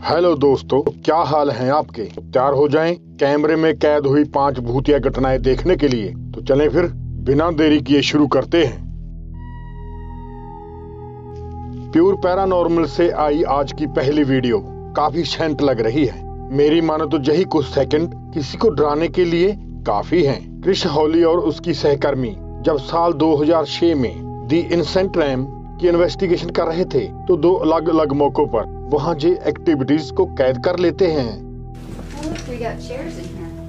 Hello दोस्तों, क्या हाल हैं आपके। तैयार हो जाएं कैमरे में कैद हुई 5 भूतिया घटनाएं देखने के लिए। तो चलें फिर बिना देरी किए शुरू करते हैं। प्योर पैरानॉर्मल से आई आज की पहली वीडियो काफी सेंट लग रही है। मेरी मानो तो यही कुछ सेकंड किसी को डराने के लिए काफी हैं। क्रिस हॉली और उसकी सहकर्मी जब साल 2006 में दी इनसेंट रैम की इन्वेस्टिगेशन कर रहे थे तो 2 अलग अलग मौकों पर वहाँ जे एक्टिविटीज को कैद कर लेते हैं।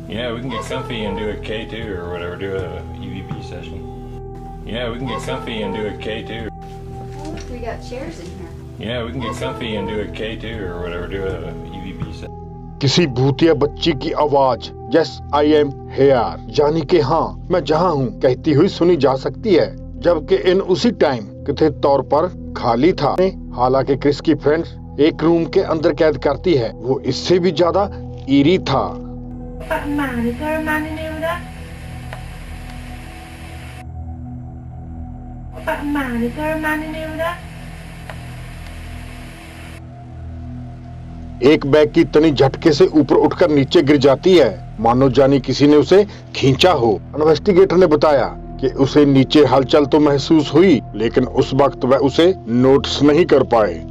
Yeah, we can get comfy and do a K2 or whatever, do a EVP session. Yeah, we can get comfy and do a K2. We got chairs in here. Yeah, we can get comfy and do a K2 or whatever, do a EVP session. किसी भूतिया बच्ची की आवाज yes I am here यानी कि हाँ मैं जहाँ हूँ कहती हुई सुनी जा सकती है, जबकि इन उसी टाइम कथित तौर पर खाली था। हालांकि क्रिस की फ्रेंड्स एक रूम के अंदर कैद करती है, वो इससे भी ज्यादा ईरी था। एक बैग की तनी झटके से ऊपर उठकर नीचे गिर जाती है, मानो जानी किसी ने उसे खींचा हो। इन्वेस्टिगेटर ने बताया कि उसे नीचे हलचल तो महसूस हुई, लेकिन उस वक्त वह उसे नोटिस नहीं कर पाए।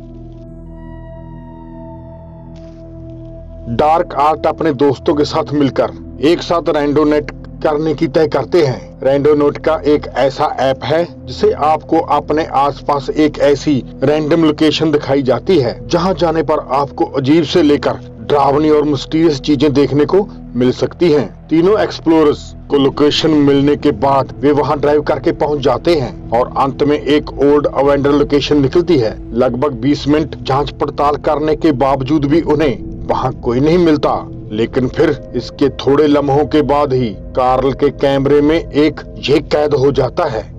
डार्क आर्ट अपने दोस्तों के साथ मिलकर एक साथ रैंडोनेट करने की तय करते हैं। रैंडोनेट का एक ऐसा ऐप है जिसे आपको अपने आसपास एक ऐसी रैंडम लोकेशन दिखाई जाती है जहां जाने पर आपको अजीब से लेकर डरावनी और मिस्टीरियस चीजें देखने को मिल सकती हैं। तीनों एक्सप्लोरर्स को लोकेशन मिलने के बाद वे वहां ड्राइव करके पहुंच जाते हैं और अंत में एक ओल्ड अवेंडर लोकेशन निकलती है। लगभग 20 मिनट जांच पड़ताल करने के बावजूद भी उन्हें वहां कोई नहीं मिलता, लेकिन फिर इसके थोड़े लम्हों के बाद ही कार्ल के कैमरे में एक ये कैद हो जाता है।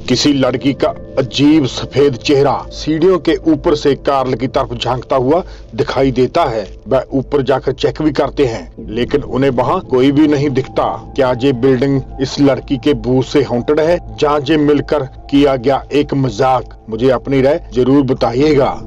किसी लड़की का अजीब सफेद चेहरा सीढ़ियों के ऊपर से कार्ल की तरफ झांकता हुआ दिखाई देता है। वह ऊपर जाकर चेक भी करते हैं, लेकिन उन्हें वहां कोई भी नहीं दिखता। क्या ये बिल्डिंग इस लड़की के भूत से हॉन्टेड है, जहाँ ये मिलकर किया गया एक मजाक? मुझे अपनी राय जरूर बताइएगा।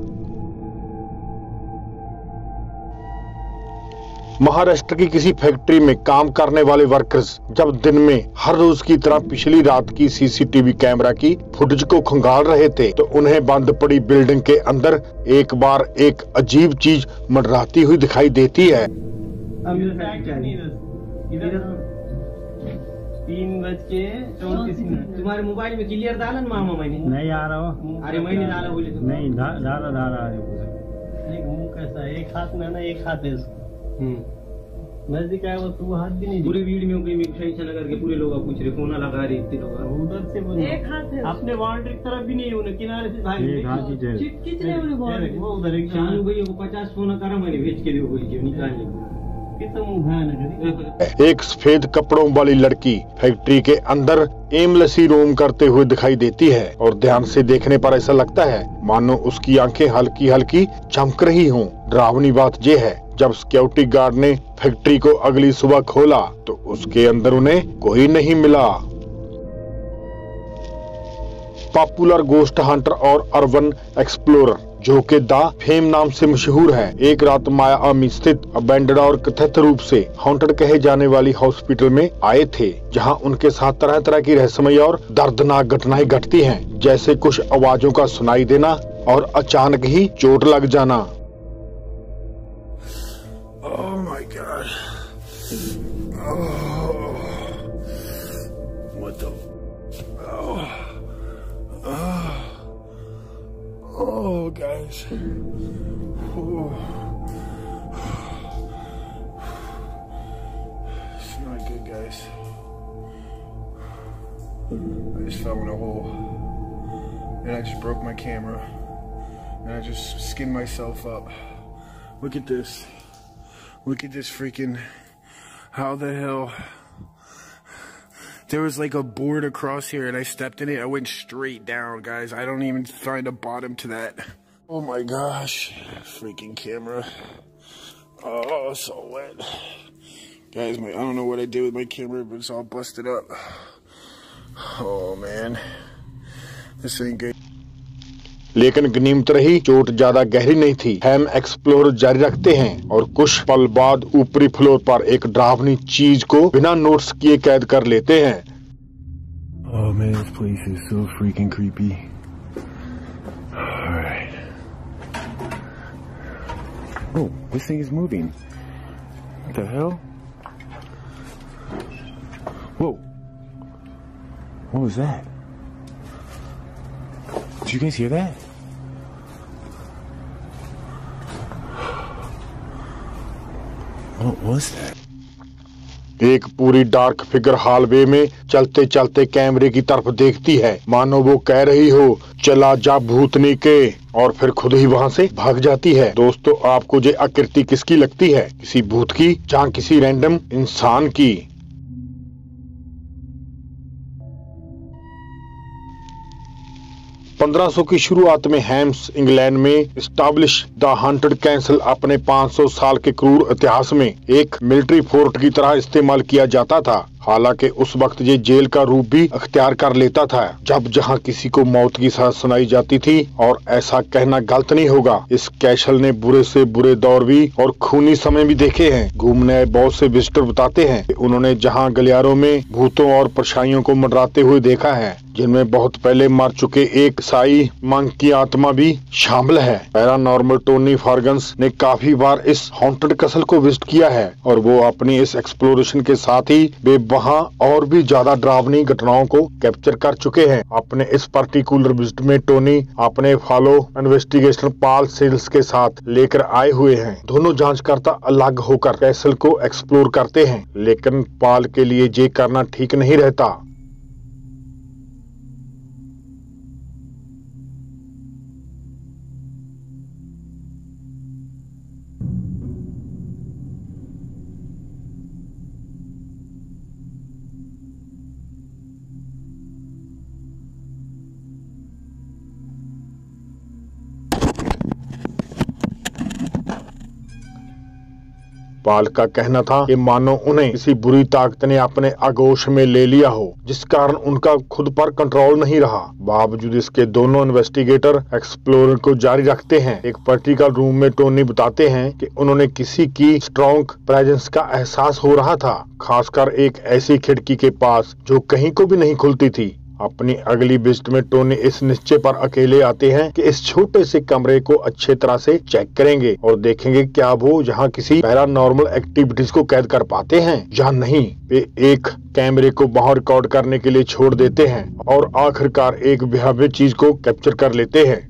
महाराष्ट्र की किसी फैक्ट्री में काम करने वाले वर्कर्स जब दिन में हर रोज की तरह पिछली रात की सीसीटीवी कैमरा की फुटेज को खंगाल रहे थे तो उन्हें बंद पड़ी बिल्डिंग के अंदर एक बार एक अजीब चीज मंडराती हुई दिखाई देती है। 3:34 तुम्हारे मोबाइल में क्लियर डाला ना मामा? मैंने नहीं आ रहा हो। अरे मैंने डाला बोले तो नहीं डाला मुंह कैसा एक हाथ में ना एक हाथ है नजदीक आया वो तू हाथ भी नहीं। पूरे वीडियो में टेंशन करके पूरे लोग पूछ रहे कौन लगा रहे इतने लोग उधर से बोले एक हाथ है अपने बाउंड्री की तरफ भी नहीं उन्हें किनारे से भाई कितने वो उधर एक शानू भाई को 50 सोना करा मैंने बेच के लिए कोई निकालने एक सफेद कपड़ों वाली लड़की फैक्ट्री के अंदर एमलेसी रोम करते हुए दिखाई देती है और ध्यान से देखने पर ऐसा लगता है मानो उसकी आंखें हल्की हल्की चमक रही हों। डरावनी बात यह है जब सिक्योरिटी गार्ड ने फैक्ट्री को अगली सुबह खोला तो उसके अंदर उन्हें कोई नहीं मिला। पॉपुलर गोस्ट हंटर और अर्बन एक्सप्लोरर जो कि द फेम नाम से मशहूर है, एक रात मायामी स्थित अबेंडेड और कथित रूप से हॉन्टेड कहे जाने वाली हॉस्पिटल में आए थे, जहां उनके साथ तरह तरह की रहस्यमयी और दर्दनाक घटनाएं घटती हैं, जैसे कुछ आवाजों का सुनाई देना और अचानक ही चोट लग जाना। Oh my God. Oh. What the? Oh. Oh, guys. Oh. It's not good, guys. I just fell in a hole. And I just broke my camera. And I just skinned myself up. Look at this. Look at this freaking, how the hell there was like a board across here and I stepped in it. I went straight down, guys. I don't even find a bottom to that. Oh my gosh. Freaking camera. Oh, so wet. Guys, I don't know what I did with my camera, but it's all busted up. Oh man. This ain't good. लेकिन गनीमत रही, चोट ज्यादा गहरी नहीं थी। हैम explore जारी रखते हैं और कुछ पल बाद ऊपरी फ्लोर पर एक डरावनी चीज को बिना नोट्स किए कैद कर लेते हैं। Oh man, this place is so freaking creepy. Alright. Oh, this thing is moving. What the hell? Whoa. What was that? Did you guys hear that? What was that? एक पूरी डार्क फिगर हॉलवे में चलते चलते कैमरे की तरफ देखती है, मानो वो कह रही हो चला जा भूतनी के, और फिर खुद ही वहाँ से भाग जाती है। दोस्तों, आपको ये आकृति किसकी लगती है? किसी भूत की या किसी रैंडम इंसान की? 1500 की शुरुआत में हैम्स इंग्लैंड में एस्टैब्लिश द हॉन्टेड कैसल अपने 500 साल के क्रूर इतिहास में एक मिलिट्री फोर्ट की तरह इस्तेमाल किया जाता था। हालांकि उस वक्त ये जेल का रूप भी अख्तियार कर लेता था, जब जहां किसी को मौत की सजा सुनाई जाती थी। और ऐसा कहना गलत नहीं होगा, इस कैसल ने बुरे से बुरे दौर भी और खूनी समय भी देखे हैं। घूमने आए बहुत से विजिटर बताते हैं कि उन्होंने जहां गलियारों में भूतों और परछाइयों को मंडराते हुए देखा है, जिनमें बहुत पहले मर चुके एक ईसाई मंक की आत्मा भी शामिल है। पैरानॉर्मल टोनी फॉर्गन्स ने काफी बार इस हॉन्टेड कैसल को विजिट किया है और वो अपनी इस एक्सप्लोरेशन के साथ ही वे वहाँ और भी ज्यादा डरावनी घटनाओं को कैप्चर कर चुके हैं। अपने इस पर्टिकुलर विजिट में टोनी अपने फॉलो इन्वेस्टिगेशन पॉल सेल्स के साथ लेकर आए हुए हैं। दोनों जांचकर्ता अलग होकर कैसल को एक्सप्लोर करते हैं, लेकिन पॉल के लिए ये करना ठीक नहीं रहता। पॉल का कहना था कि मानो उन्हें किसी बुरी ताकत ने अपने आगोश में ले लिया हो, जिस कारण उनका खुद पर कंट्रोल नहीं रहा। बावजूद इसके दोनों इन्वेस्टिगेटर एक्सप्लोर को जारी रखते हैं। एक पर्टिकुलर रूम में टोनी बताते हैं कि उन्होंने किसी की स्ट्रॉन्ग प्रेजेंस का एहसास हो रहा था, खासकर एक ऐसी खिड़की के पास जो कहीं को भी नहीं खुलती थी। अपनी अगली विजिट में टोनी इस निश्चय पर अकेले आते हैं कि इस छोटे से कमरे को अच्छे तरह से चेक करेंगे और देखेंगे क्या वो यहाँ किसी पैरानॉर्मल एक्टिविटीज को कैद कर पाते हैं या नहीं। वे एक कैमरे को बाहर रिकॉर्ड करने के लिए छोड़ देते हैं और आखिरकार एक भयावह चीज को कैप्चर कर लेते हैं।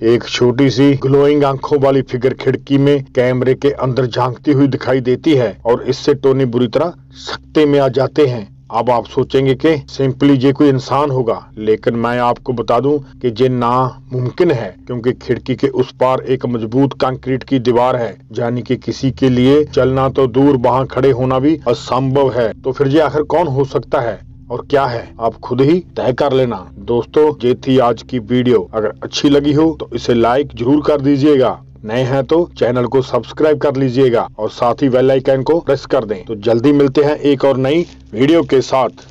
एक छोटी सी ग्लोइंग आंखों वाली फिगर खिड़की में कैमरे के अंदर झांकती हुई दिखाई देती है और इससे टोनी बुरी तरह सकते में आ जाते हैं। अब आप सोचेंगे कि सिंपली ये कोई इंसान होगा, लेकिन मैं आपको बता दूं कि ये नामुमकिन है, क्योंकि खिड़की के उस पार एक मजबूत कंक्रीट की दीवार है, यानी कि किसी के लिए चलना तो दूर वहां खड़े होना भी असंभव है। तो फिर ये आखिर कौन हो सकता है और क्या है, आप खुद ही तय कर लेना। दोस्तों, ये थी आज की वीडियो। अगर अच्छी लगी हो तो इसे लाइक जरूर कर दीजिएगा, नए हैं तो चैनल को सब्सक्राइब कर लीजिएगा और साथ ही बेल आइकन को प्रेस कर दें। तो जल्दी मिलते हैं एक और नई वीडियो के साथ।